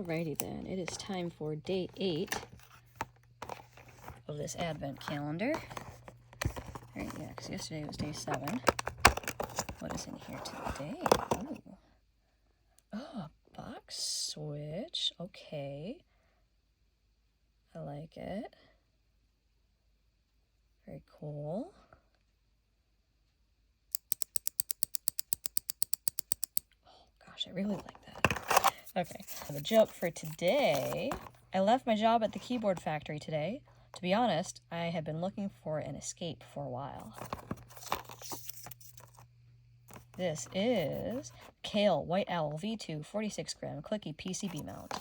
Alrighty then, it is time for day 8 of this advent calendar. Alright, yeah, because yesterday was day 7. What is in here today? Ooh. Oh, a box switch. Okay. I like it. Very cool. Oh gosh, I really like that. Okay, the joke for today. I left my job at the keyboard factory today. To be honest, I had been looking for an escape for a while. This is Kale White Owl V2 46 gram clicky PCB mount.